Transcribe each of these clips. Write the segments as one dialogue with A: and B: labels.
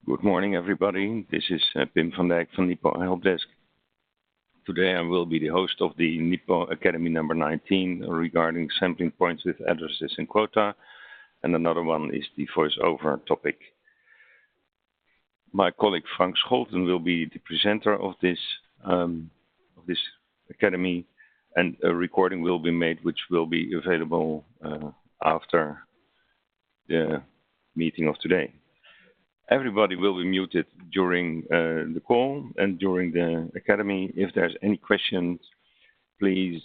A: Good morning, everybody. This is Pim van Dijk from NIPO Helpdesk. Today I will be the host of the NIPO Academy number 19 regarding sampling points with addresses and quota, and another one is the voiceover topic. My colleague Frank Scholten will be the presenter of this academy, and a recording will be made which will be available after the meeting of today. Everybody will be muted during the call and during the academy. If there's any questions, please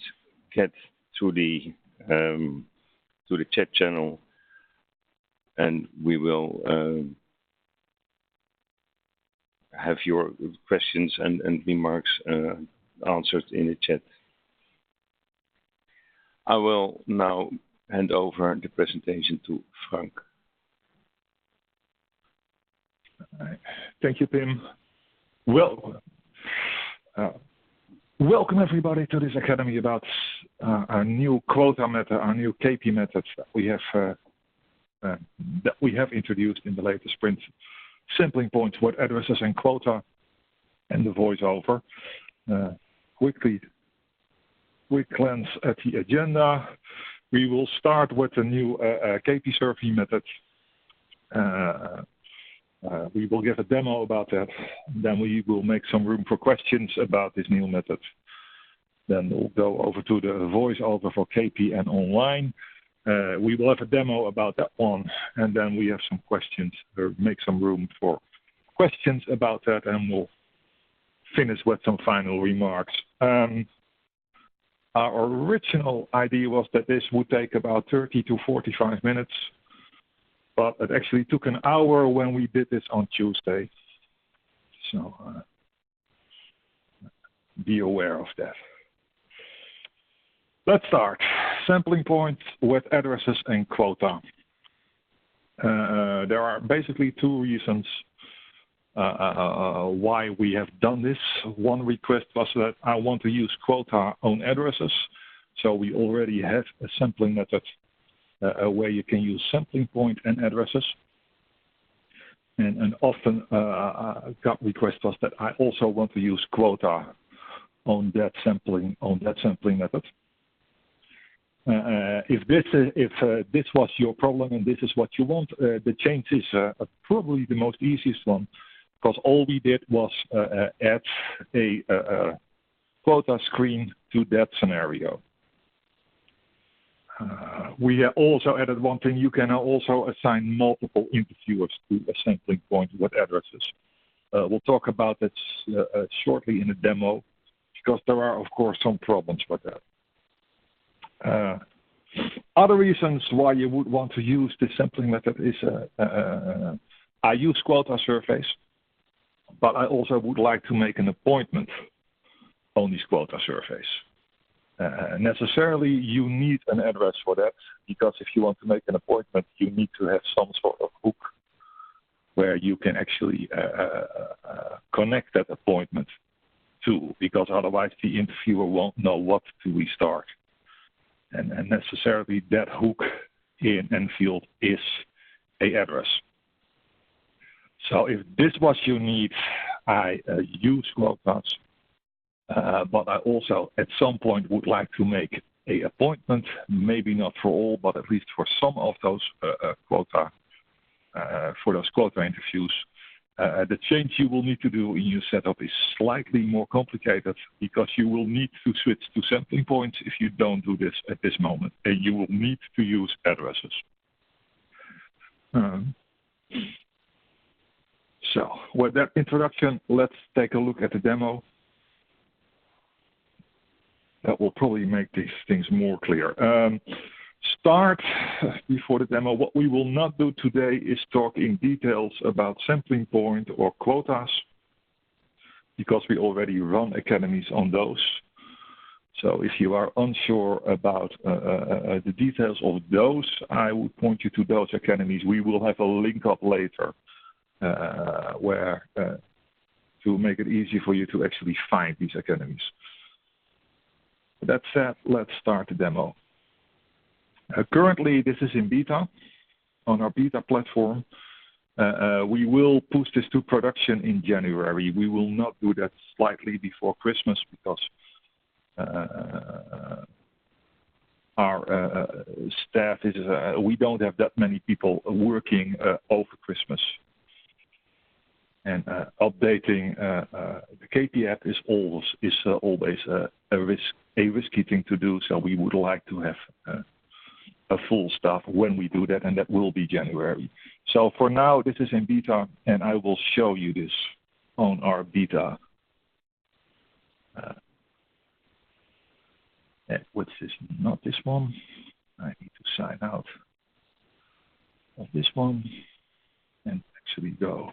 A: get to the chat channel, and we will have your questions and remarks answered in the chat. I will now hand over the presentation to Frank.
B: Thank you, Pim. Well, welcome everybody to this academy about our new quota method, our new CAPI method that we have introduced in the latest sprint. Sampling points with addresses and quota, and the voiceover. Quick glance at the agenda. We will start with the new CAPI survey method. We will give a demo about that. Then we will make some room for questions about this new method. Then we'll go over to the voiceover for CAPI and online. We will have a demo about that one, and then we have some questions, or make some room for questions about that, and we'll finish with some final remarks. Our original idea was that this would take about 30 to 45 minutes. But it actually took an hour when we did this on Tuesday. So be aware of that. Let's start. Sampling points with addresses and quota. There are basically two reasons why we have done this. One request was that I want to use quota on addresses. So we already have a sampling method where you can use sampling point and addresses. And often got request was that I also want to use quota on that sampling method. If this was your problem and this is what you want, the change is probably the most easiest one, because all we did was add a quota screen to that scenario. We also added one thing. You can also assign multiple interviewers to a sampling point with addresses. We'll talk about that shortly in the demo, because there are, of course, some problems with that. Other reasons why you would want to use the sampling method is I use quota surveys, but I also would like to make an appointment on these quota surveys. Necessarily, you need an address for that, because if you want to make an appointment, you need to have some sort of hook where you can actually connect that appointment to, because otherwise the interviewer won't know what to restart. And necessarily that hook in Nfield is an address. So if this is what you need, I use quotas. But I also, at some point, would like to make an appointment, maybe not for all, but at least for some of those quota interviews. The change you will need to do in your setup is slightly more complicated, because you will need to switch to sampling points if you don't do this at this moment, and you will need to use addresses. So with that introduction, let's take a look at the demo. That will probably make these things more clear. Start before the demo. What we will not do today is talk in details about sampling point or quotas, because we already run academies on those. So if you are unsure about the details of those, I would point you to those academies. We will have a link up later where to make it easy for you to actually find these academies. That said, let's start the demo. Currently, this is in beta, on our beta platform. We will push this to production in January. We will not do that slightly before Christmas because our staff is, we don't have that many people working over Christmas. And updating the CAPI app is always a risky thing to do. So we would like to have a full staff when we do that, and that will be January. So for now, this is in beta, and I will show you this on our beta. Which is not this one. I need to sign out of this one and actually go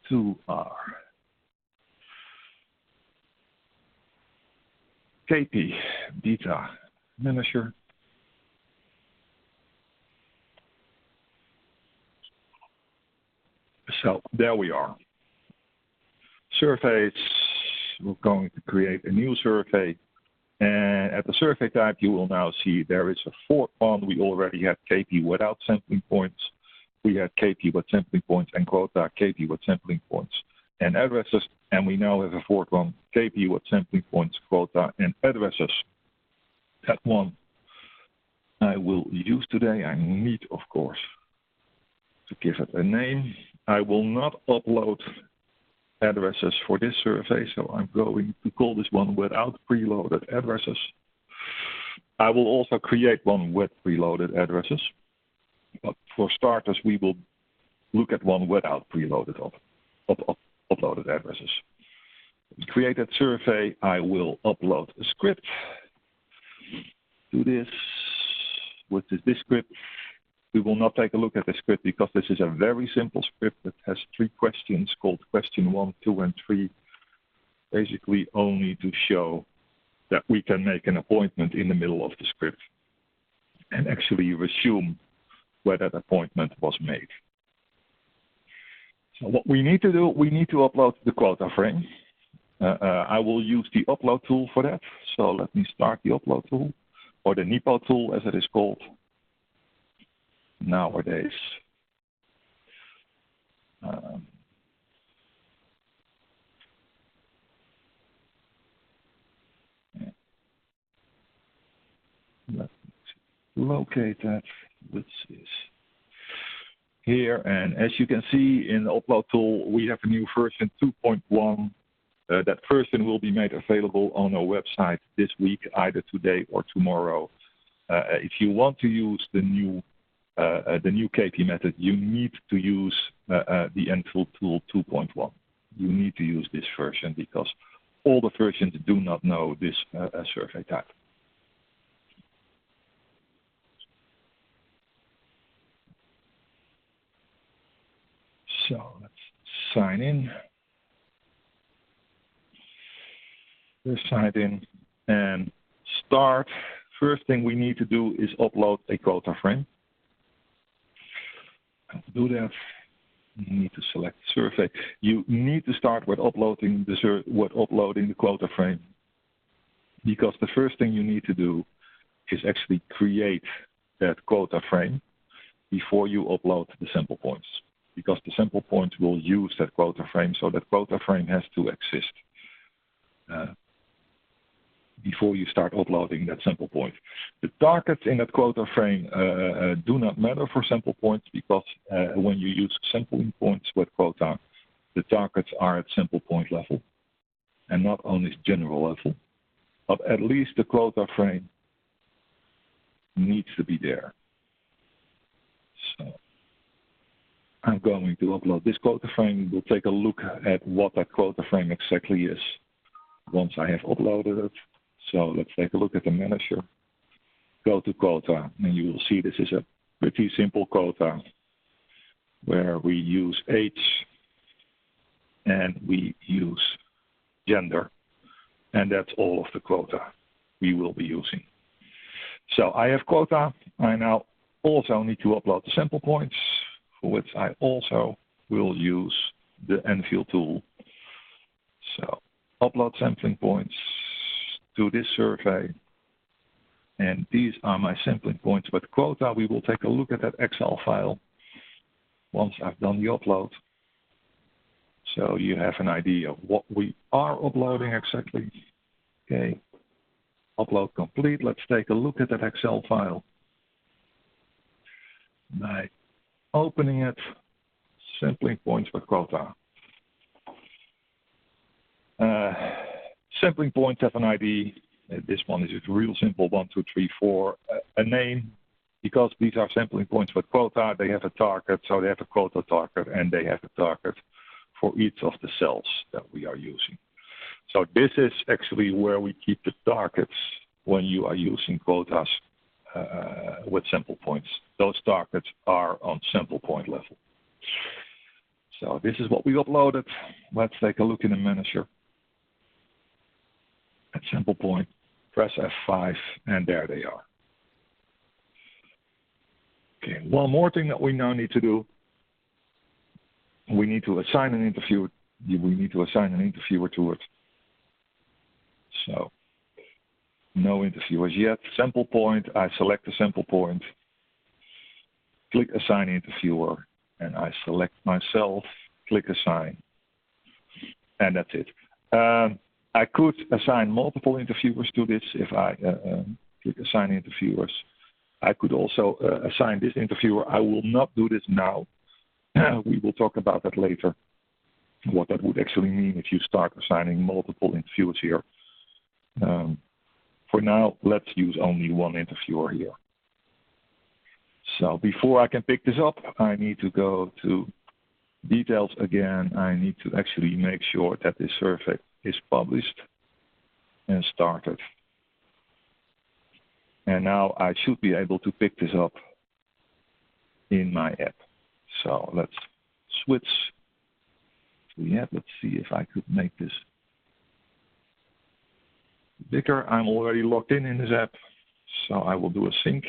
B: to our CAPI beta manager. So there we are. Surveys, we're going to create a new survey. And at the survey type, you will now see there is a fourth one. We already had CAPI without sampling points. We had CAPI with sampling points and quota, CAPI with sampling points and addresses. And we now have a fourth one, CAPI with sampling points, quota, and addresses. That one I will use today. I need, of course, to give it a name. I will not upload addresses for this survey, so I'm going to call this one without preloaded addresses. I will also create one with preloaded addresses, but for starters, we will look at one without preloaded uploaded addresses. To create that survey, I will upload a script to this, which is this script. We will not take a look at the script because this is a very simple script that has 3 questions called question 1, 2, and 3, basically only to show that we can make an appointment in the middle of the script and actually resume where that appointment was made. So what we need to do, we need to upload the quota frame. I will use the upload tool for that. So let me start the upload tool, or the NIPO tool as it is called nowadays. Let's locate that, which is here. And as you can see in the upload tool, we have a new version 2.1. That version will be made available on our website this week, either today or tomorrow. If you want to use the new CAPI method, you need to use the Nfield tool 2.1. You need to use this version because all the versions do not know this survey type. So let's sign in. We're signed in and start. First thing we need to do is upload a quota frame. To do that, you need to select survey. You need to start with uploading the quota frame, because the first thing you need to do is actually create that quota frame before you upload the sample points, because the sample points will use that quota frame, so that quota frame has to exist before you start uploading that sample point. The targets in that quota frame do not matter for sample points, because when you use sampling points with quota, the targets are at sample point level and not on this general level. But at least the quota frame needs to be there. So I'm going to upload this quota frame. We'll take a look at what that quota frame exactly is once I have uploaded it. So let's take a look at the manager. Go to quota, and you will see this is a pretty simple quota where we use age and we use gender. And that's all of the quota we will be using. So I have quota. I now also need to upload the sample points, for which I also will use the Nfield tool. So upload sampling points to this survey. And these are my sampling points with quota. We will take a look at that Excel file. once I've done the upload. So you have an idea of what we are uploading exactly. Okay, upload complete. Let's take a look at that Excel file. By opening it, sampling points per quota. Sampling points have an ID. This one is a real simple 1, 2, 3, 4. A name, because these are sampling points per quota, they have a target, so they have a quota target, and they have a target for each of the cells that we are using. So this is actually where we keep the targets when you are using quotas with sample points. Those targets are on sample point level. So this is what we uploaded. Let's take a look in the manager. At sample point, press F5, and there they are. Okay, one more thing that we now need to do. We need to assign an interviewer. We need to assign an interviewer to it. So, no interviewers yet. Sample point, I select the sample point, click Assign Interviewer, and I select myself, click Assign, and that's it. I could assign multiple interviewers to this if I click Assign Interviewers. I could also assign this interviewer. I will not do this now. We will talk about that later, what that would actually mean if you start assigning multiple interviewers here. For now, let's use only one interviewer here. So before I can pick this up, I need to go to details again. I need to actually make sure that this survey is published and started. And now I should be able to pick this up in my app. So let's switch to the app. Let's see if I could make this bigger. I'm already logged in this app, so I will do a sync.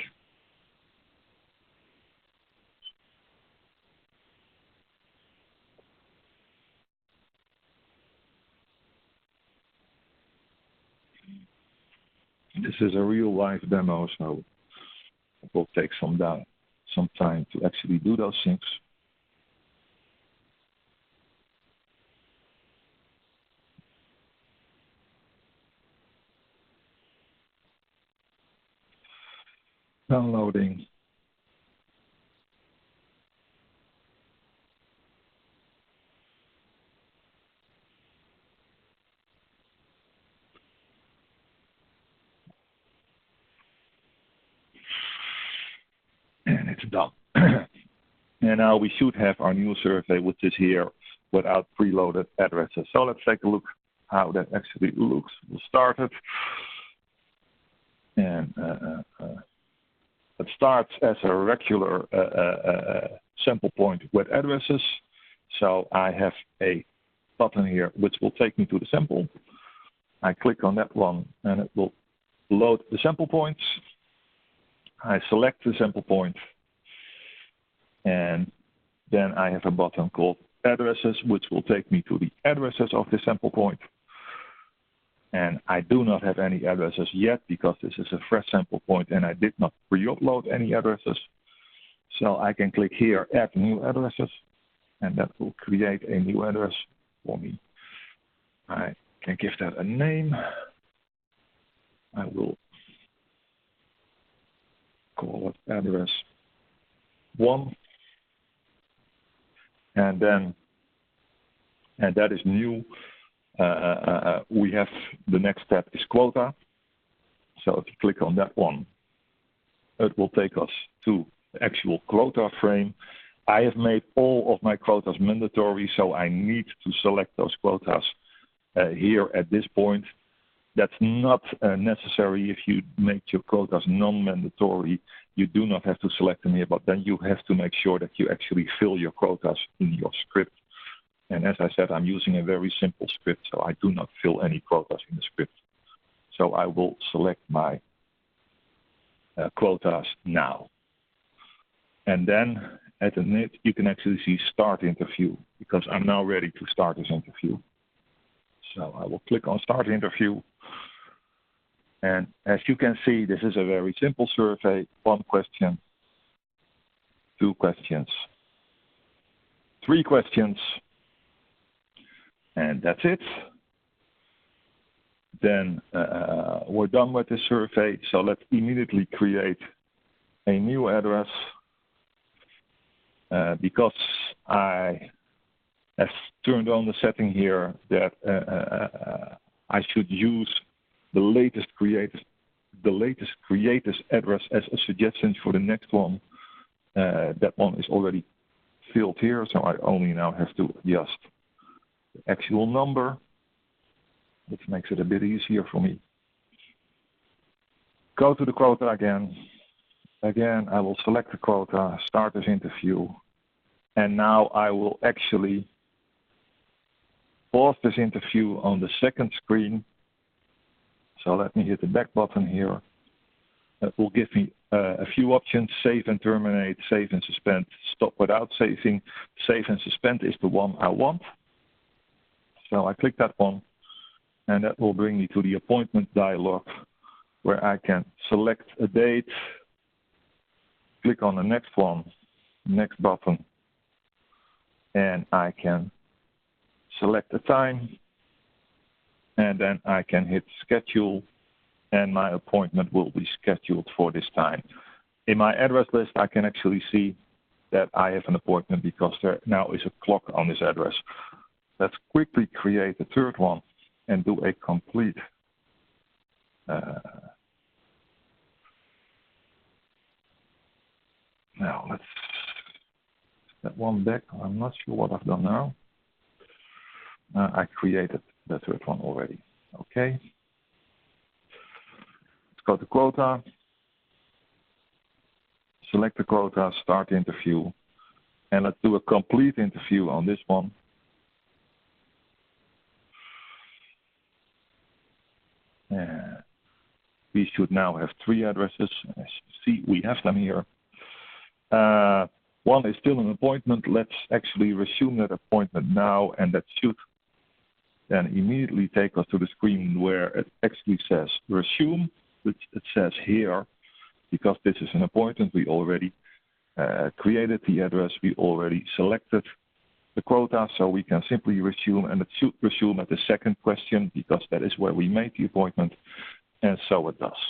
B: This is a real live demo, so it will take some time to actually do those syncs. Downloading. And it's done. And now we should have our new survey, which is here without preloaded addresses. So let's take a look how that actually looks. We'll start it. And it starts as a regular sample point with addresses. So I have a button here which will take me to the sample. I click on that one and it will load the sample points. I select the sample point, and then I have a button called addresses, which will take me to the addresses of the sample point. And I do not have any addresses yet because this is a fresh sample point and I did not pre-upload any addresses. So I can click here, add new addresses, and that will create a new address for me. I can give that a name. I will call it address 1, and that is new. We have the next step is quota. So if you click on that one, it will take us to the actual quota frame. I have made all of my quotas mandatory, so I need to select those quotas here at this point. That's not necessary if you make your quotas non-mandatory. You do not have to select them here, but then you have to make sure that you actually fill your quotas in your script. And as I said, I'm using a very simple script, so I do not fill any quotas in the script. So I will select my quotas now. And then at the net, you can actually see Start Interview, because I'm now ready to start this interview. So I will click on Start Interview. And as you can see, this is a very simple survey. 1 question, 2 questions, 3 questions, and that's it. Then we're done with the survey, so let's immediately create a new address because I have turned on the setting here that I should use the latest created address as a suggestion for the next one. That one is already filled here, so I only now have to adjust the actual number, which makes it a bit easier for me. Go to the quota again. Again, I will select the quota, start this interview, and now I will actually pause this interview on the second screen. So let me hit the back button here. That will give me a few options: save and terminate, save and suspend, stop without saving. Save and suspend is the one I want. So I click that one, and that will bring me to the appointment dialog where I can select a date, click on the next one, next button, and I can select a time, and then I can hit schedule, and my appointment will be scheduled for this time. In my address list, I can actually see that I have an appointment because there now is a clock on this address. Let's quickly create a third one and do a complete now let's that one back. I'm not sure what I've done now. I created the third one already. Okay. Let's go to quota. Select the quota, start the interview, and let's do a complete interview on this one. We should now have 3 addresses. As you see, we have them here. One is still an appointment. Let's actually resume that appointment now, and that should then immediately take us to the screen where it actually says resume, which it says here, because this is an appointment. We already created the address. We already selected the quota, so we can simply resume, and it should resume at the second question because that is where we made the appointment, and so it does.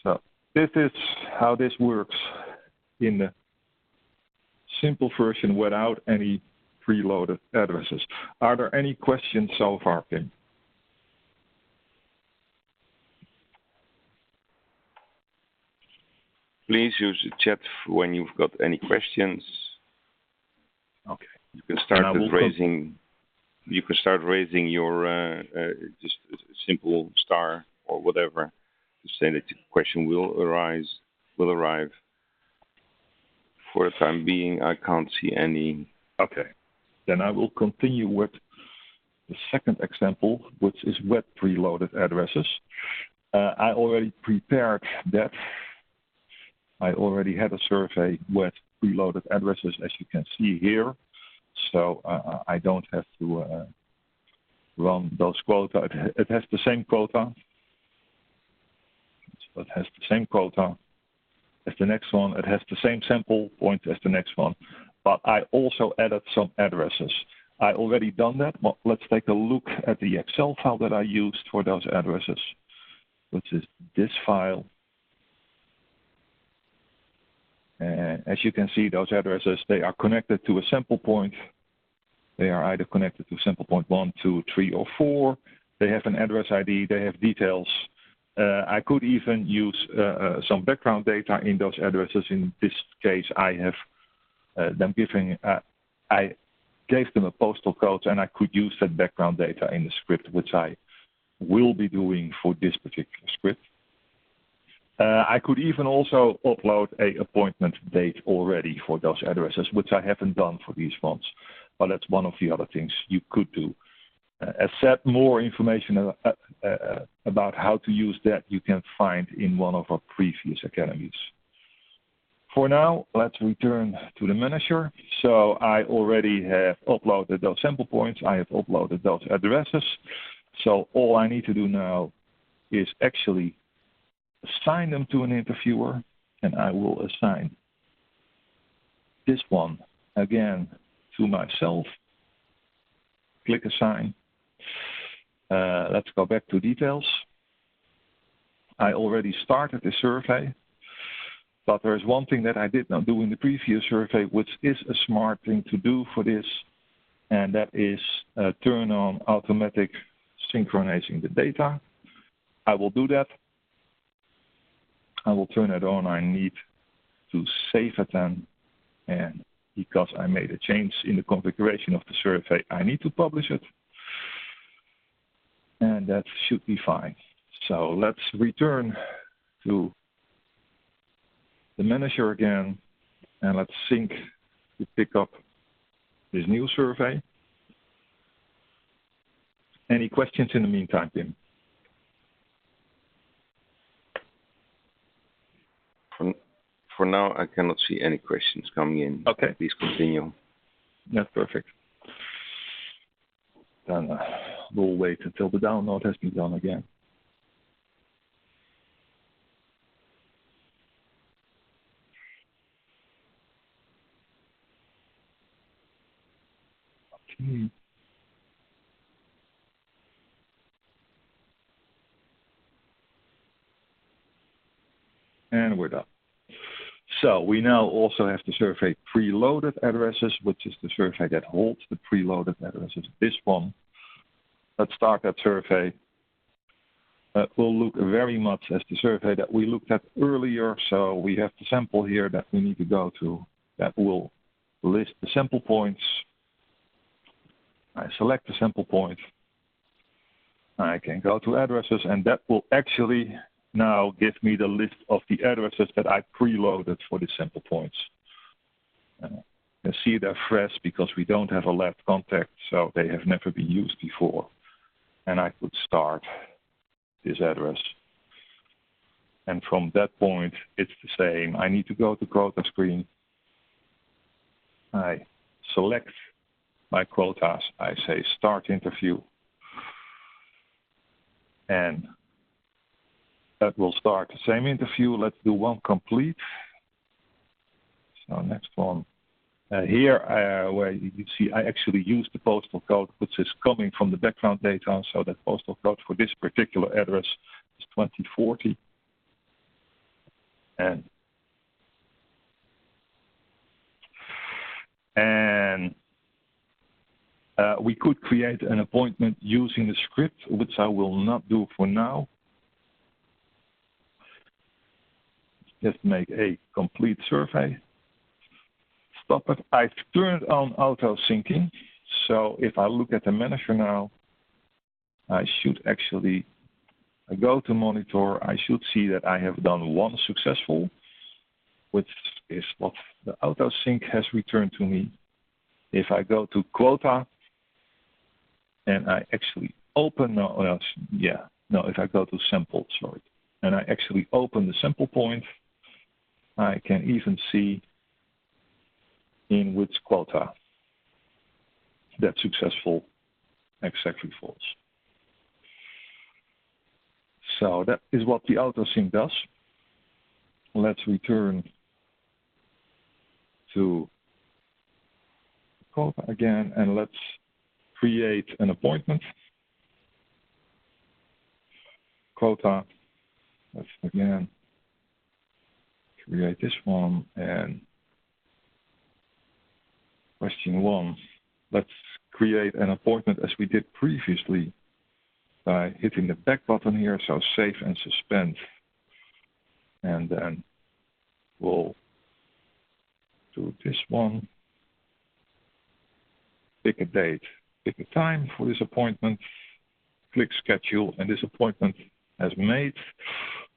B: So this is how this works in the simple version without any preloaded addresses. Are there any questions so far, Kim?
A: Please use the chat when you've got any questions.
B: Okay.
A: You can start with raising. You can start raising your just a simple star or whatever to say that the question will arrive. For the time being, I can't see any.
B: Okay. Then I will continue with the second example, which is web preloaded addresses. I already prepared that. I already had a survey with preloaded addresses, as you can see here. So I don't have to run those quota. It has the same quota. So it has the same quota as the next one. It has the same sample point as the next one. But I also added some addresses. I already done that. Well, let's take a look at the Excel file that I used for those addresses, which is this file. And as you can see, those addresses, they are connected to a sample point. They are either connected to sample point 1, 2, 3, or 4. They have an address ID. They have details. I could even use some background data in those addresses. In this case, I have I gave them a postal code, and I could use that background data in the script, which I will be doing for this particular script. I could even also upload an appointment date already for those addresses, which I haven't done for these ones. But that's one of the other things you could do. As said, more information about how to use that you can find in one of our previous academies. For now, let's return to the manager. So I already have uploaded those sample points. I have uploaded those addresses. So all I need to do now is actually assign them to an interviewer, and I will assign this one again to myself. Click assign. Let's go back to details. I already started the survey, but there is one thing that I did not do in the previous survey, which is a smart thing to do for this, and that is turn on automatic synchronizing the data. I will do that. I will turn it on. I need to save it then, and because I made a change in the configuration of the survey, I need to publish it, and that should be fine. So let's return to the manager again, and let's sync to pick up this new survey. Any questions in the meantime, Tim?
A: For now, I cannot see any questions coming in.
B: Okay.
A: Please continue.
B: That's perfect. Then we'll wait until the download has been done again. Okay. And we're done. So we now also have the survey preloaded addresses, which is the survey that holds the preloaded addresses. This one, let's start that survey. Will look very much as the survey that we looked at earlier. So we have the sample here that we need to go to that will list the sample points. I select the sample point. I can go to addresses, and that will actually now give me the list of the addresses that I preloaded for the sample points. You can see they're fresh because we don't have a left contact, so they have never been used before. And I could start this address. And from that point, it's the same. I need to go to quota screen. I select my quotas. I say start interview. And that will start the same interview. Let's do one complete. So next one. Here, where you see, I actually use the postal code, which is coming from the background data. So that postal code for this particular address is 2040. And we could create an appointment using the script, which I will not do for now. Just make a complete survey. Stop it. I've turned on auto syncing. So if I look at the manager now, I should actually go to monitor. I should see that I have done one successful, which is what the auto sync has returned to me. If I go to quota and I actually open, if I go to sample, sorry, and I actually open the sample point, I can even see in which quota that successful exactly falls. So that is what the autosync does. Let's return to quota again, and let's create an appointment. Quota, let's again create this one, and question 1, let's create an appointment as we did previously by hitting the back button here, so save and suspend. And then we'll do this one, pick a date, pick a time for this appointment, click schedule, and this appointment has made.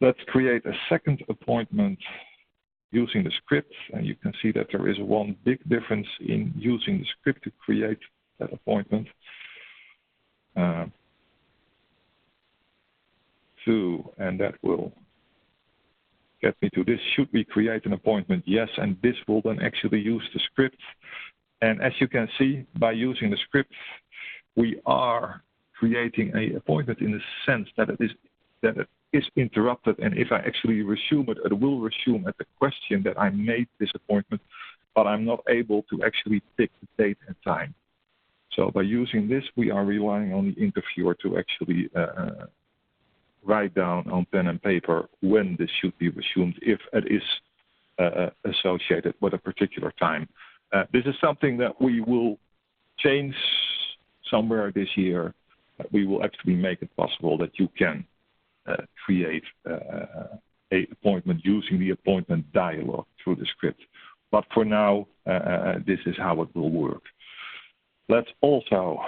B: Let's create a second appointment using the script, and you can see that there is one big difference in using the script to create that appointment. 2, and that will get me to this. Should we create an appointment? Yes, and this will then actually use the script. And as you can see, by using the script, we are creating an appointment in the sense that it is interrupted, and if I actually resume it, it will resume at the question that I made this appointment but I'm not able to actually pick the date and time. So by using this, we are relying on the interviewer to actually write down on pen and paper when this should be resumed, if it is associated with a particular time. This is something that we will change somewhere this year. We will actually make it possible that you can create a appointment using the appointment dialog through the script. But for now, this is how it will work. Let's also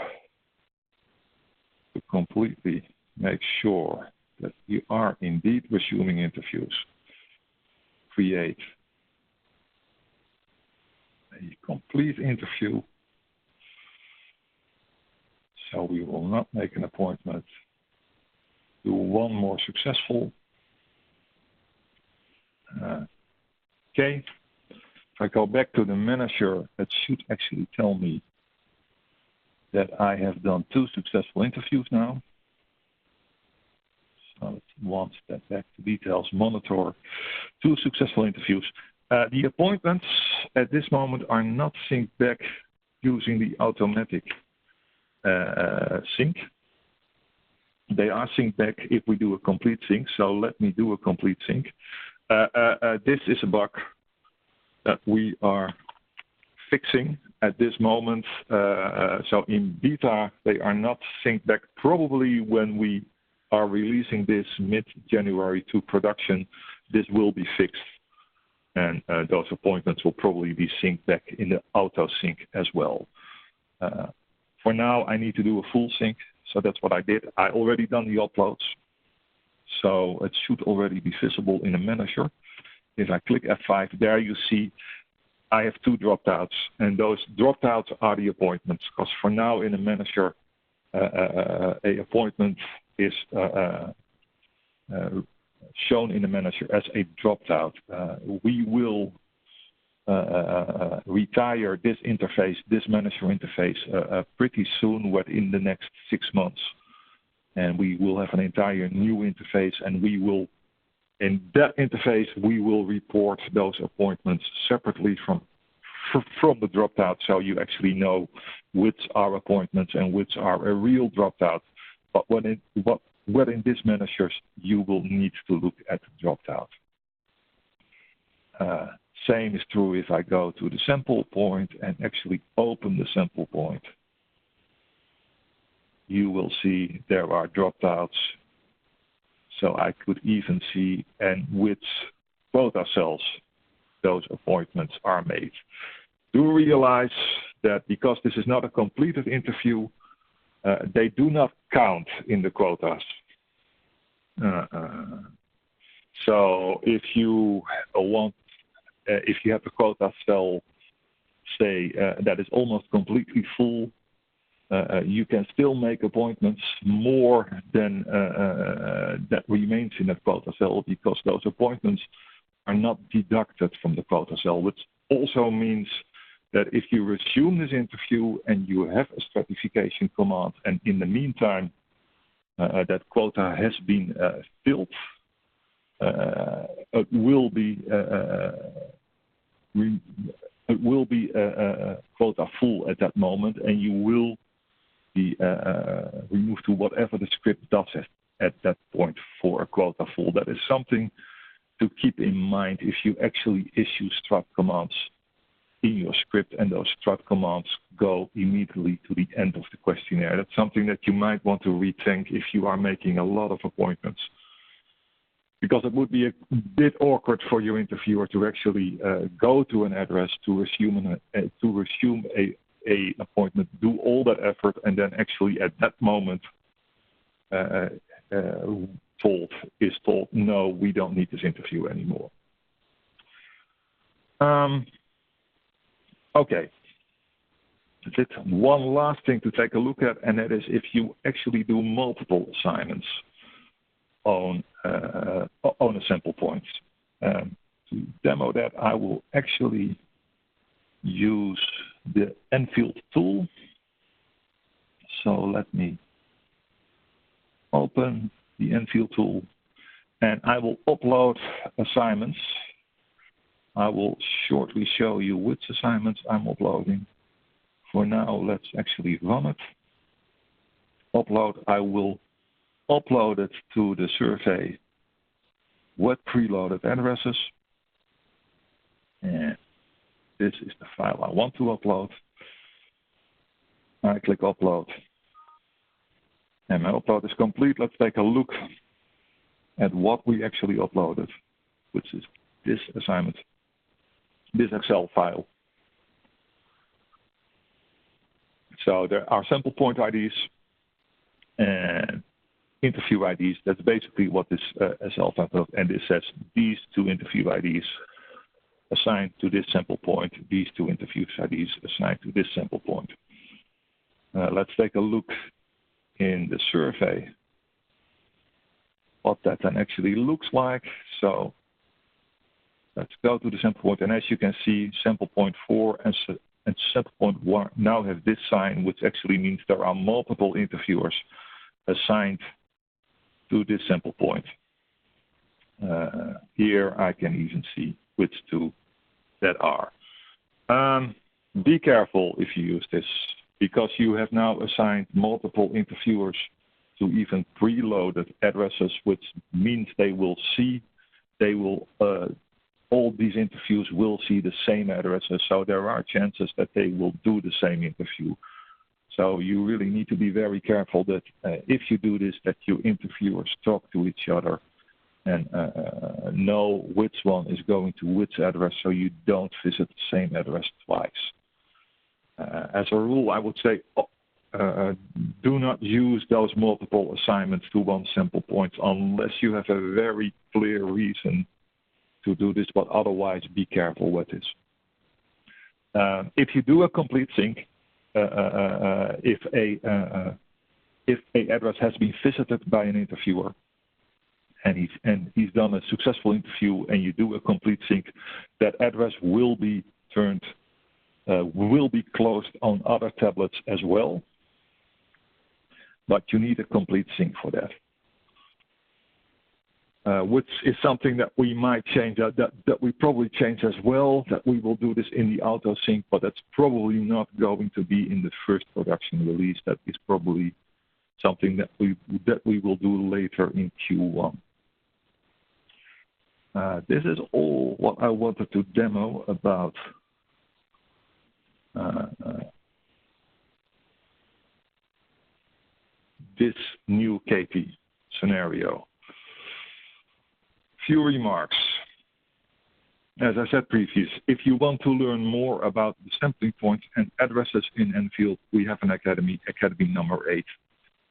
B: completely make sure that you are indeed resuming interviews. Create a complete interview. So we will not make an appointment. Do one more successful. Okay. If I go back to the manager, it should actually tell me that I have done 2 successful interviews now. So let's one step back to details, monitor 2 successful interviews. The appointments at this moment are not synced back using the automatic sync. They are synced back if we do a complete sync. So let me do a complete sync. This is a bug that we are fixing at this moment. So in beta, they are not synced back. Probably when we are releasing this mid-January to production, this will be fixed. And those appointments will probably be synced back in the auto sync as well. For now, I need to do a full sync. So that's what I did. I already done the uploads. So it should already be visible in the manager. If I click F5, there you see I have 2 dropped outs, and those dropped outs are the appointments. Because for now in the manager, a appointment is shown in the manager as a dropped out. We will retire this interface, this manager interface, pretty soon, within the next 6 months. And we will have an entire new interface, and we will, in that interface, we will report those appointments separately from the dropped out, so you actually know which are appointments and which are a real dropped out. But within this manager, you will need to look at the dropped out. Same is true if I go to the sample point and actually open the sample point. You will see there are dropped outs. So I could even see and which quota cells those appointments are made. Do realize that because this is not a completed interview, they do not count in the quotas. So if you have a quota cell, say that is almost completely full, you can still make appointments more than that remains in that quota cell, because those appointments are not deducted from the quota cell, which also means that if you resume this interview and you have a stratification command, and in the meantime that quota has been filled, it will be quota full at that moment, and you will be removed to whatever the script does at that point for a quota full. That is something to keep in mind if you actually issue strut commands in your script, and those strut commands go immediately to the end of the questionnaire. That's something that you might want to rethink if you are making a lot of appointments, because it would be a bit awkward for your interviewer to actually go to an address to resume a appointment, do all that effort, and then actually at that moment is told, no, we don't need this interview anymore. Okay. That's it. One last thing to take a look at, and that is if you actually do multiple assignments on a sample point. To demo that, I will actually use the Nfield tool. So let me open the Nfield tool, and I will upload assignments I will shortly show you which assignments I'm uploading. For now, let's actually run it. Upload, I will upload it to the survey with preloaded addresses. And this is the file I want to upload. I click upload. And my upload is complete. Let's take a look at what we actually uploaded, which is this assignment, this Excel file. So there are sample point IDs and interview IDs. That's basically what this Excel file does. And it says these two interview IDs assigned to this sample point, these two interview IDs assigned to this sample point. Let's take a look in the survey what that then actually looks like. So let's go to the sample point, and as you can see, sample point 4 and sample point 1 now have this sign, which actually means there are multiple interviewers assigned to this sample point. Here I can even see which two that are. Be careful if you use this, because you have now assigned multiple interviewers to even preloaded addresses, which means all these interviews will see the same addresses. So there are chances that they will do the same interview. So you really need to be very careful that if you do this, that your interviewers talk to each other and know which one is going to which address, so you don't visit the same address twice. As a rule, I would say do not use those multiple assignments to one sample point unless you have a very clear reason to do this, but otherwise be careful with this. If you do a complete sync, if a address has been visited by an interviewer and he's done a successful interview and you do a complete sync, that address will be closed on other tablets as well, but you need a complete sync for that. Which is something that we might change, that we probably change as well, that we will do this in the auto sync, but that's probably not going to be in the first production release. That is probably something that we will do later in Q1. This is all what I wanted to demo about this new CAPI scenario. Few remarks. As I said previously, if you want to learn more about the sampling points and addresses in Nfield, we have an academy number 8,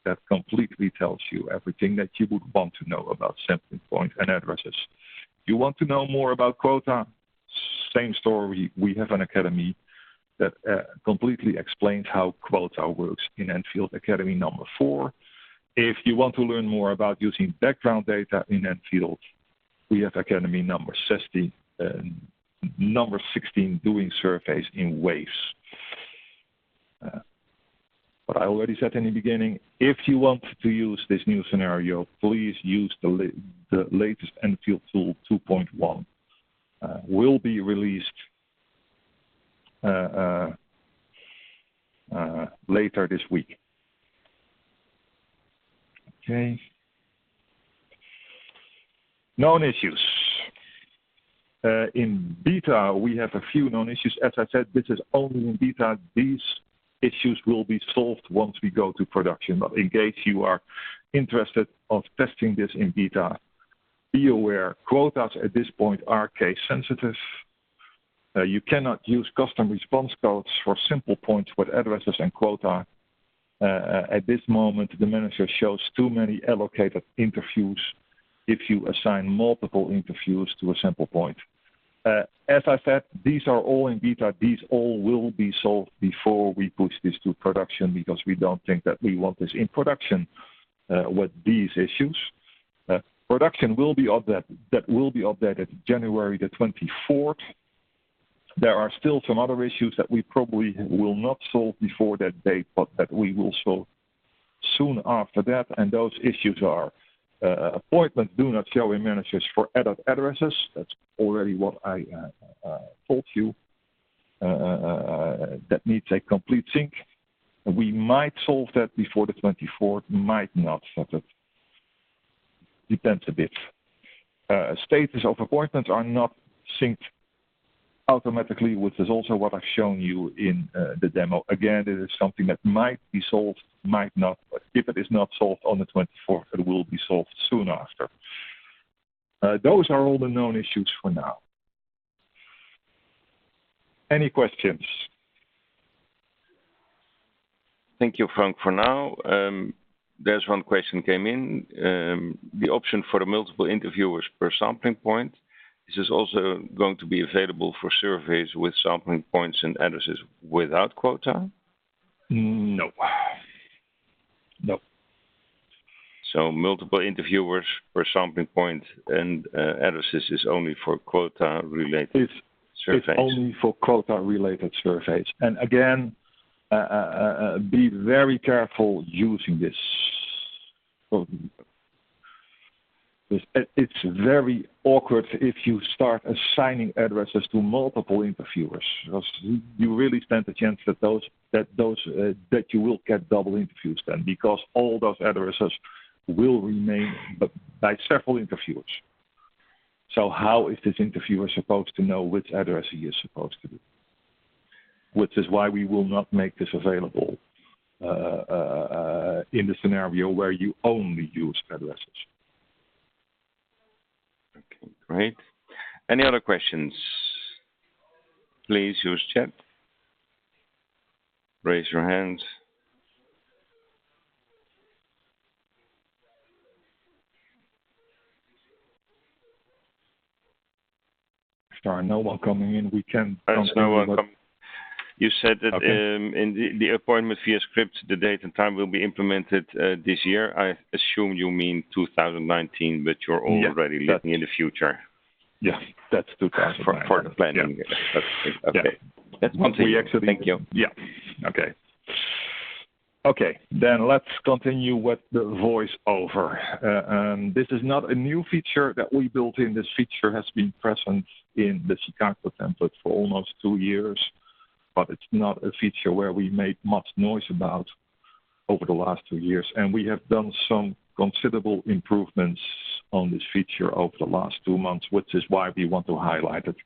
B: that completely tells you everything that you would want to know about sampling points and addresses. You want to know more about quota? Same story. We have an academy that completely explains how quota works in Nfield Academy number 4. If you want to learn more about using background data in Nfield, we have Academy number 16, number 16, doing surveys in waves. But I already said in the beginning, if you want to use this new scenario, please use the latest Nfield tool 2.1. Will be released later this week. Okay. Known issues. In beta, we have a few known issues. As I said, this is only in beta. These issues will be solved once we go to production. But in case you are interested of testing this in beta, be aware, quotas at this point are case sensitive. You cannot use custom response codes for simple points with addresses and quota. At this moment, the manager shows too many allocated interviews if you assign multiple interviews to a sample point. As I said, these are all in beta. These all will be solved before we push this to production, because we don't think that we want this in production with these issues. Production will be updated January the 24th. There are still some other issues that we probably will not solve before that date, but that we will solve soon after that. And those issues are Appointments do not show in managers for added addresses. That's already what I told you. That needs a complete sync. We might solve that before the 24th, might not. That depends a bit. Status of appointments are not synced automatically, which is also what I've shown you in the demo. Again, it is something that might be solved, might not. But if it is not solved on the 24th, it will be solved soon after. Those are all the known issues for now. Any questions?
A: Thank you, Frank, for now. There's one question came in. The option for the multiple interviewers per sampling point, is this also going to be available for surveys with sampling points and addresses without quota?
B: No. No.
A: So multiple interviewers per sampling point and addresses is only for quota-related surveys?
B: It's only for quota-related surveys. And again, be very careful using this. It's very awkward if you start assigning addresses to multiple interviewers, because you really stand a chance that you will get double interviews then, because all those addresses will remain by several interviewers. So how is this interviewer supposed to know which address he is supposed to do? Which is why we will not make this available in the scenario where you only use addresses.
A: Okay, great. Any other questions? Please use chat. Raise your hand.
B: If there are no one coming in, we can.
A: There's no one coming. You said that
B: okay.
A: In the appointment via script, the date and time will be implemented this year. I assume you mean 2019, but you're already looking in the future.
B: Yeah, that's 2019.
A: For the planning. Yeah. Okay.
B: Yeah.
A: Let's continue. Thank you.
B: Yeah. Okay. Okay, then let's continue with the voiceover. This is not a new feature that we built in. This feature has been present in the Chicago template for almost 2 years, but it's not a feature where we made much noise about over the last 2 years. And we have done some considerable improvements on this feature over the last 2 months, which is why we want to highlight it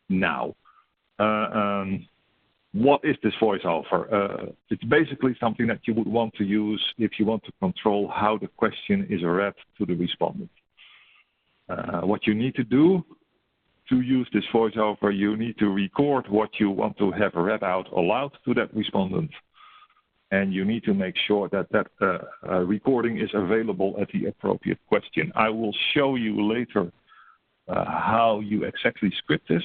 B: now. What is this voiceover? It's basically something that you would want to use if you want to control how the question is read to the respondent. What you need to do to use this voiceover, you need to record what you want to have read out aloud to that respondent. And you need to make sure that that recording is available at the appropriate question. I will show you later how you exactly script this.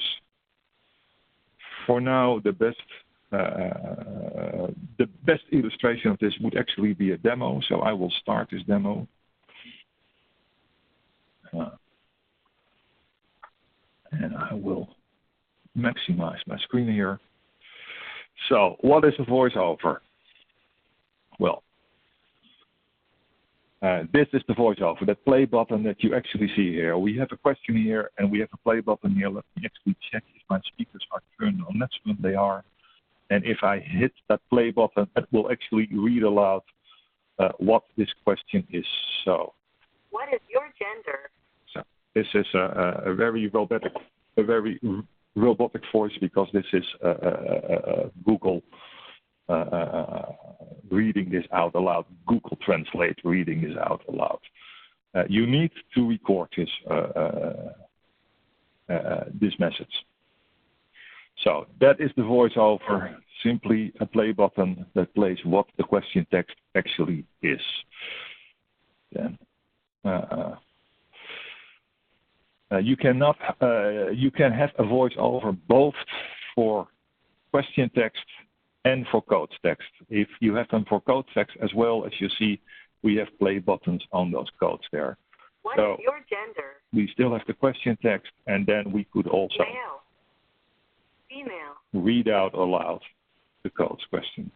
B: For now, the best illustration of this would actually be a demo. So I will start this demo. And I will maximize my screen here. So what is a voiceover? Well, this is the voiceover, that play button that you actually see here. We have a question here and we have a play button here. Let me actually check if my speakers are turned on. That's when they are. And if I hit that play button, it will actually read aloud what this question is. So,
C: what is your gender?
B: So this is a very robotic voice, because this is Google reading this out aloud. Google Translate reading this out aloud. You need to record this message. So that is the voiceover, simply a play button that plays what the question text actually is. Then you can have a voiceover both for question text and for code text. If you have them for code text as well, as you see, we have play buttons on those codes there.
C: What is your gender?
B: We still have the question text, and then we could also
C: male, female,
B: read out aloud the codes question,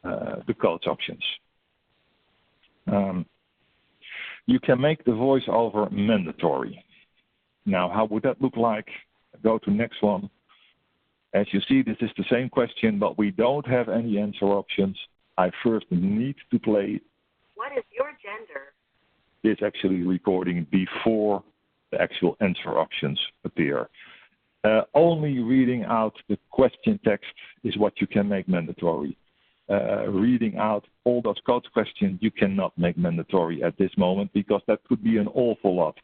B: the codes options. You can make the voiceover mandatory. Now, how would that look like? Go to next one. As you see, this is the same question, but we don't have any answer options. I first need to play.
C: What is your gender?
B: This actually recording before the actual answer options appear. Only reading out the question text is what you can make mandatory. Reading out all those code questions you cannot make mandatory at this moment because that could be an awful lot.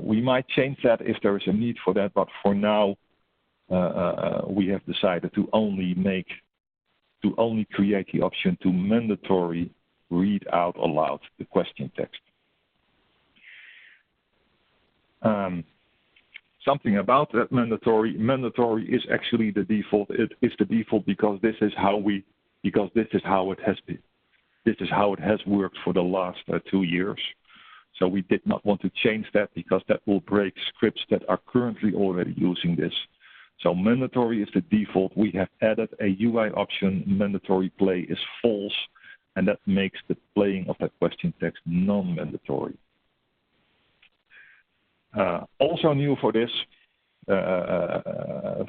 B: We might change that if there is a need for that, but for now, we have decided to only create the option to mandatory read out aloud the question text. Something about that mandatory. Mandatory is actually the default. It is the default because this is how it has been. This is how it has worked for the last 2 years. So we did not want to change that because that will break scripts that are currently already using this. So mandatory is the default. We have added a UI option, mandatory play is false, and that makes the playing of that question text non-mandatory. Also new for this, the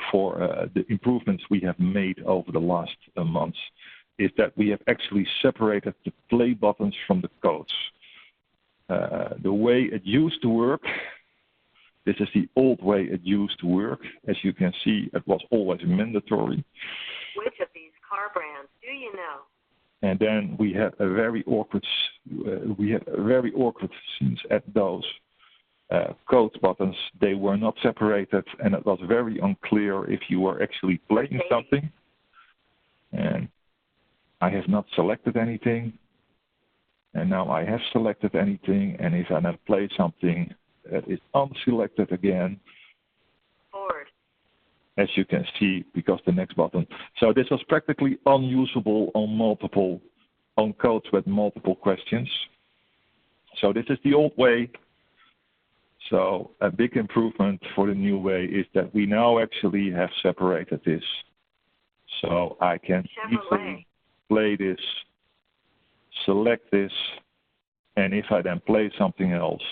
B: improvements we have made over the last months, is that we have actually separated the play buttons from the codes. The way it used to work, this is the old way it used to work. As you can see, it was always mandatory.
C: Which of these car brands do you know?
B: And then we had a very awkward scenes at those code buttons. They were not separated, and it was very unclear if you were actually playing something. And I have not selected anything. And now I have selected anything, and if I then play something that is unselected again,
C: Forward.
B: As you can see, because the next button. So this was practically unusable on codes with multiple questions. So this is the old way. So a big improvement for the new way is that we now actually have separated this. So I can easily play this, select this, and if I then play something else,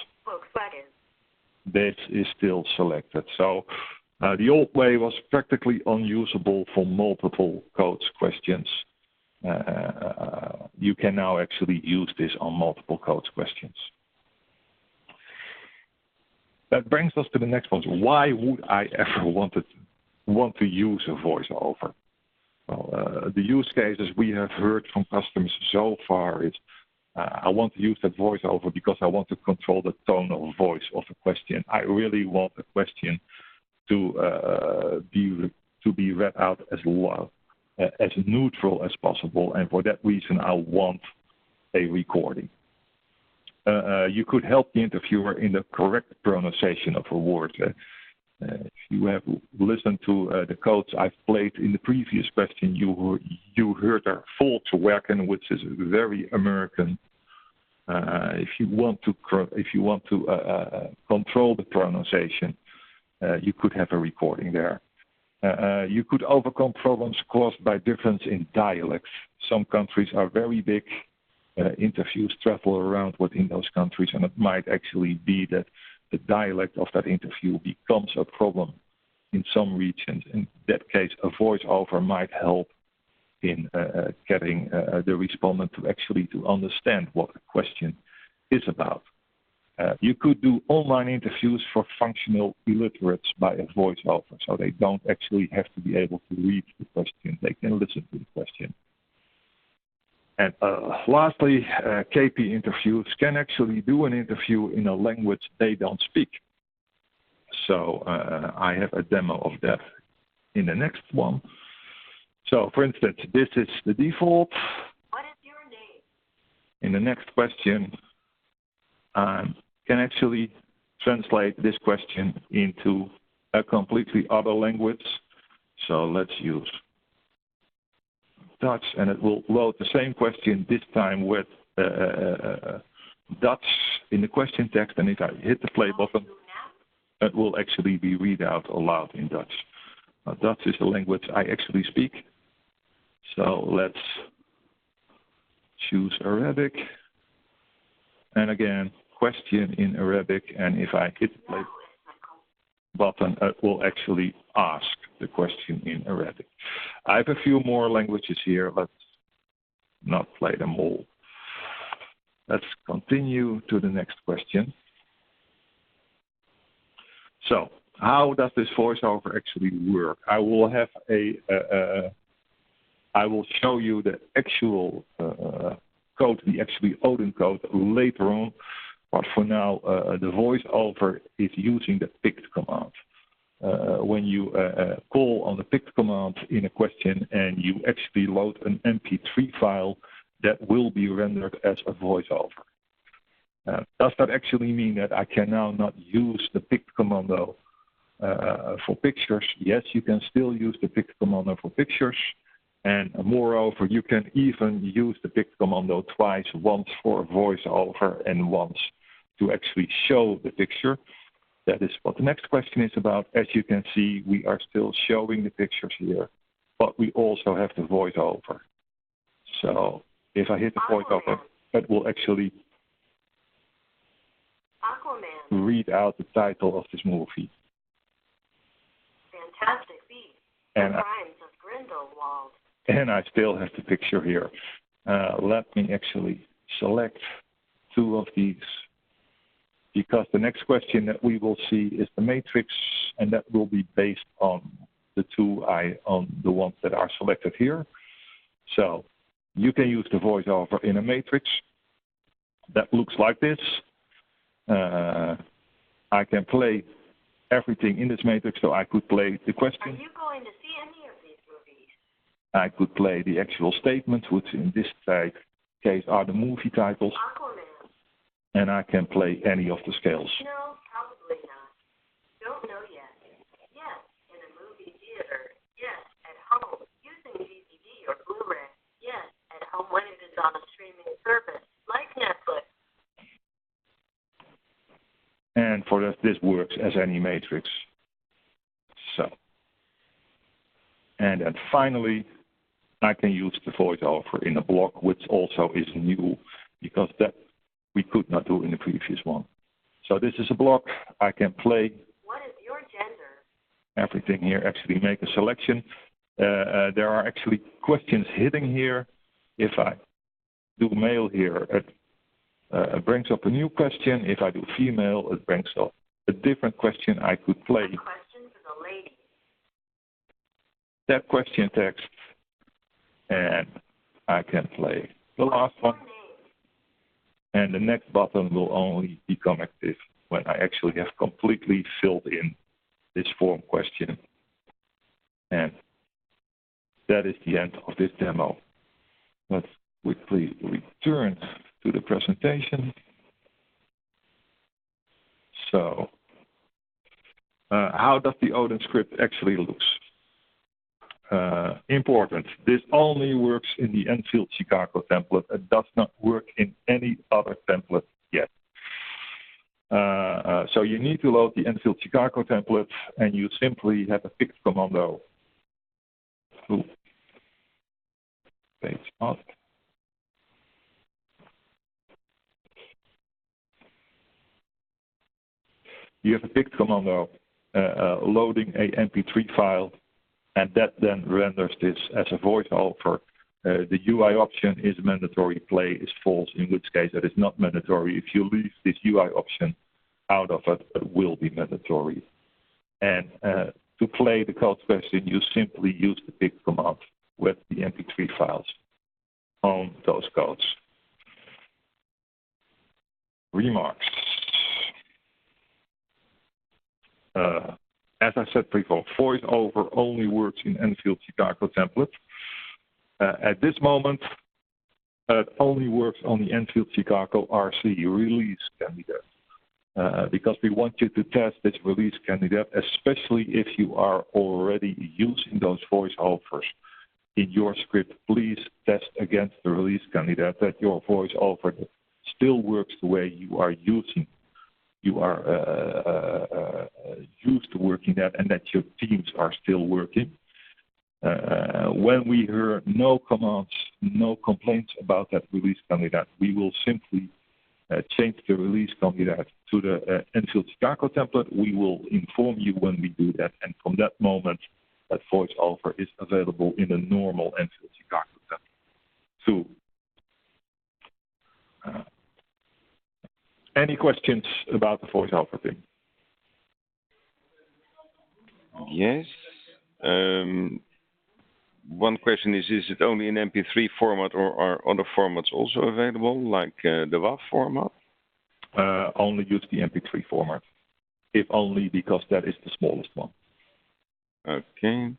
B: this is still selected. So the old way was practically unusable for multiple codes questions. You can now actually use this on multiple codes questions. That brings us to the next one. Why would I ever want to use a voiceover? Well, the use cases we have heard from customers so far is, I want to use that voiceover because I want to control the tone of voice of a question. I really want a question to be read out as neutral as possible, and for that reason, I want a recording. You could help the interviewer in the correct pronunciation of a word. If you have listened to the codes I've played in the previous question, you heard there Volkswagen, which is very American. If you want to control the pronunciation, you could have a recording there. You could overcome problems caused by difference in dialects. Some countries are very big. Interviews travel around within those countries, and it might actually be that the dialect of that interview becomes a problem in some regions. In that case, a voiceover might help in getting the respondent to understand what the question is about. You could do online interviews for functional illiterates by a voiceover, so they don't actually have to be able to read the question. They can listen to the question. And lastly, CAPI interviews can actually do an interview in a language they don't speak. So I have a demo of that in the next one. So for instance, this is the default.
C: What is your name?
B: In the next question, can actually translate this question into a completely other language. So let's use Dutch, and it will load the same question, this time with Dutch in the question text, and if I hit the play button, it will actually be read out aloud in Dutch. Now, Dutch is the language I actually speak, so let's choose Arabic, And again, question in Arabic, and if I hit the play button, it will actually ask the question in Arabic. I have a few more languages here. Let's not play them all. Let's continue to the next question. So, how does this voiceover actually work? I will have I will show you the actual code, the actually ODIN code later on. But for now, the voiceover is using the pict command. When you call on the pict command in a question and you actually load an MP3 file, that will be rendered as a voiceover. Does that actually mean that I can now not use the pict commando for pictures? Yes, you can still use the pict commando for pictures. And moreover, you can even use the pict commando twice, once for a voiceover and once to actually show the picture. That is what the next question is about. As you can see, we are still showing the pictures here, but we also have the voiceover. So if I hit the voiceover, it will actually read out the title of this movie.
C: Fantastic Beasts,
B: And
C: Crimes of Grindelwald.
B: And I still have the picture here. Let me actually select two of these, because the next question that we will see is the matrix, and that will be based on the on the ones that are selected here. So you can use the voiceover in a matrix that looks like this. I can play everything in this matrix, so I could play the question.
C: Are you going to see any of these movies?
B: I could play the actual statements, which in this case are the movie titles.
C: Aquaman.
B: And I can play any of the scales.
C: No, probably not. Don't know yet. Yes, in a movie theater. Yes, at home, using DVD or Blu-ray. Yes, at home when it is on a streaming service, like Netflix.
B: And for that, this works as any matrix. So. And then finally, I can use the voiceover in a block, which also is new, because that we could not do in the previous one. So this is a block. I can play.
C: What is your gender?
B: Everything here, actually make a selection. There are actually questions hidden here. If I do male here, it brings up a new question. If I do female, it brings up a different question I could play.
C: A question for the lady.
B: That question text, and I can play the last one. And the next button will only become active when I actually have completely filled in this form question. And that is the end of this demo. Let's quickly return to the presentation. So, how does the ODIN script actually look? Important. This only works in the Nfield Chicago template. It does not work in any other template yet. So you need to load the Nfield Chicago template, and you simply have a pict commando to page up. You have a pict commando loading a MP3 file, and that then renders this as a voiceover. The UI option is mandatory, play is false, in which case it is not mandatory. If you leave this UI option out of it, it will be mandatory. And to play the code question, you simply use the pict command with the MP3 files on those codes. Remarks. As I said before, voiceover only works in Nfield Chicago template. At this moment, it only works on the Nfield Chicago RC release candidate. Because we want you to test this release candidate, especially if you are already using those voiceovers in your script. Please test against the release candidate that your voiceover still works the way you are using. You are used to working that, and that your teams are still working. When we hear no commands, no complaints about that release candidate, we will simply change the release candidate to the Nfield Chicago template, we will inform you when we do that. And from that moment, that voiceover is available in the normal Nfield Chicago template too. Any questions about the voiceover thing?
A: Yes. One question is it only in MP3 format or are other formats also available, like the WAV format?
B: Only use the MP3 format, if only because that is the smallest one.
A: Okay.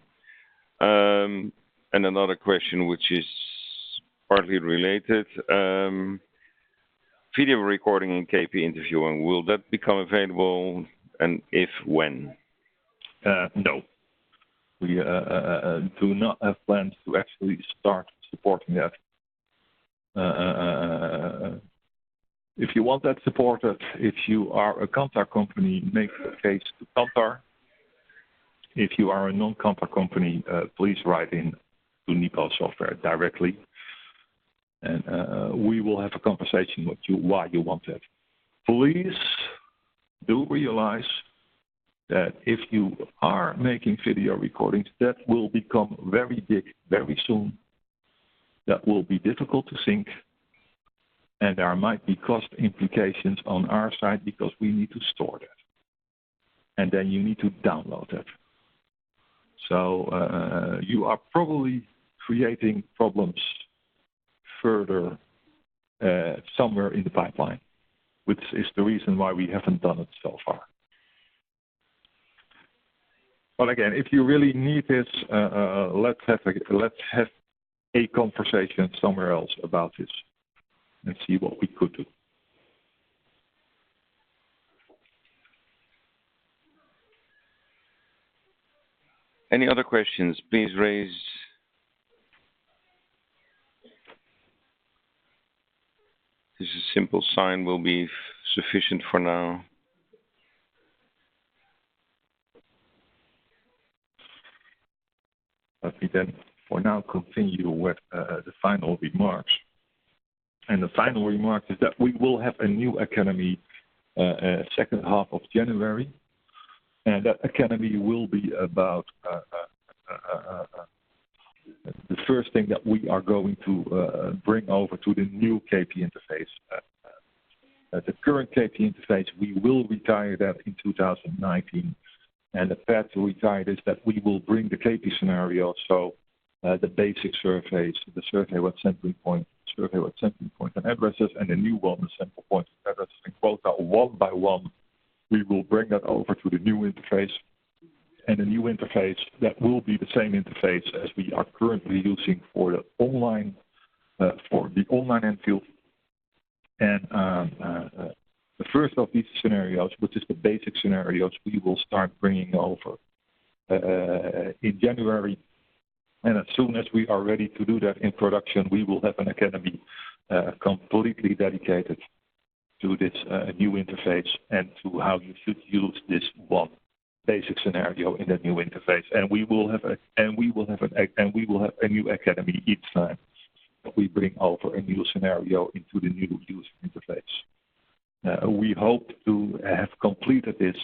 A: And another question which is partly related. Video recording and CAPI interviewing, will that become available, and if, when?
B: No. We do not have plans to actually start supporting that. If you want that supported, if you are a Kantar company, make a case to Kantar. If you are a non-Kantar company, please write in to NIPO software directly. And we will have a conversation with you why you want that. Please do realize that if you are making video recordings, that will become very big very soon. That will be difficult to sync. And there might be cost implications on our side because we need to store that. And then you need to download that. So you are probably creating problems further somewhere in the pipeline, which is the reason why we haven't done it so far. But again, if you really need this, let's have a conversation somewhere else about this and see what we could do.
A: Any other questions? Please raise. This simple sign will be sufficient for now.
B: Let me then, for now, continue with the final remarks. And the final remark is that we will have a new academy second half of January. And that academy will be about the first thing that we are going to bring over to the new CAPI interface. The current CAPI interface, we will retire that in 2019. And the path to retire is that we will bring the CAPI scenario, so the basic surveys, the survey with sampling point, and addresses, and the new one, the sample point, addresses, and quota, one by one. We will bring that over to the new interface. And the new interface, that will be the same interface as we are currently using for the online Nfield. And the first of these scenarios, which is the basic scenarios, we will start bringing over in January. And as soon as we are ready to do that in production, we will have an academy completely dedicated to this new interface and to how you should use this one basic scenario in the new interface. And we will have a new academy each time that we bring over a new scenario into the new user interface. We hope to have completed this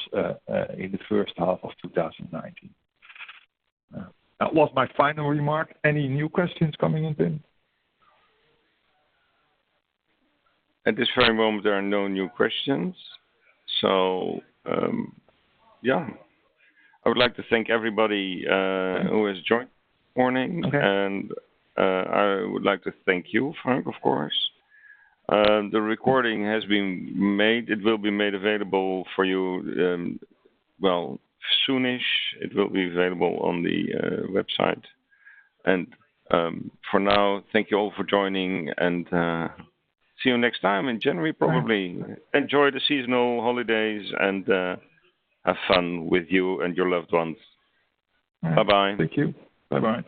B: in the first half of 2019. That was my final remark. Any new questions coming in, Pim?
A: At this very moment, there are no new questions. So, yeah, I would like to thank everybody who has joined this morning. Okay. And I would like to thank you, Frank, of course. The recording has been made. It will be made available for you, well, soonish. It will be available on the website. And for now, thank you all for joining, and see you next time in January, probably. Right. Enjoy the seasonal holidays and have fun with you and your loved ones. Right. Bye-bye.
B: Thank you. Bye-bye.